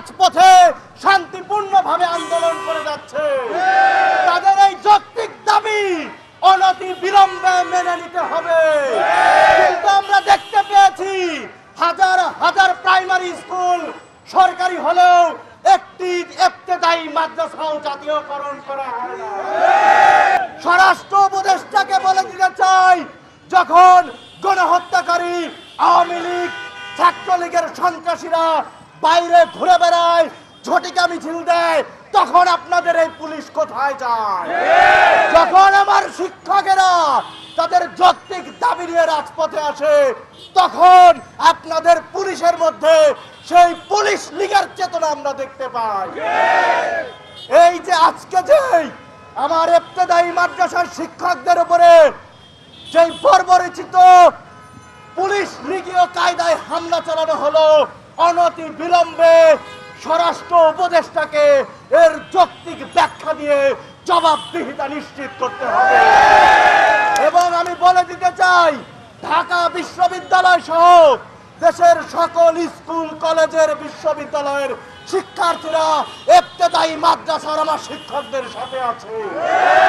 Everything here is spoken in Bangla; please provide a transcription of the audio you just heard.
রাজপথে শান্তিপূর্ণভাবে আন্দোলন করে যাচ্ছে, তাদের এই যৌক্তিক দাবি অনতি বিলম্বে মেনে নিতে হবে। কিন্তু আমরা দেখতে পেয়েছি হাজার হাজার প্রাইমারি স্কুল সরকারি হলেও একটি ইবতেদায়ী মাদ্রাসাও জাতীয়করণ করা হয় না। স্বরাষ্ট্র উপদেষ্টাকে বলে দিতে চাই, যখন গণহত্যাকারী আওয়ামী লীগ ছাত্রলীগের সন্ত্রাসীরা বাইরে ঘুরে বেড়ায়, ঝটিকা মিছিল দেয়, তখন আপনাদের এই পুলিশ কোথায় যায়? যখন আমার শিক্ষকেরা তাদের যৌক্তিক দাবি নিয়ে রাজপথে আসে, তখন আপনাদের পুলিশের মধ্যে সেই পুলিশ লীগের চেতনা আমরা দেখতে পাই। এই যে আজকে যে আমার ইবতেদায়ী মাদ্রাসার শিক্ষকদের উপরে সেই বর্বরচিত পুলিশ লীগীয় কায়দায় হামলা চালানো হলো, অনতি বিলম্বে স্বরাষ্ট্র উপদেষ্টাকে এর যৌক্তিক ব্যাখ্যা দিয়ে জবাবদিহিতা নিশ্চিত করতে হবে। এবং আমি বলে দিতে চাই, ঢাকা বিশ্ববিদ্যালয় সহ দেশের সকল স্কুল কলেজের বিশ্ববিদ্যালয়ের শিক্ষার্থীরা ইবতেদায়ী মাদ্রাসার আমার শিক্ষকদের সাথে আছে।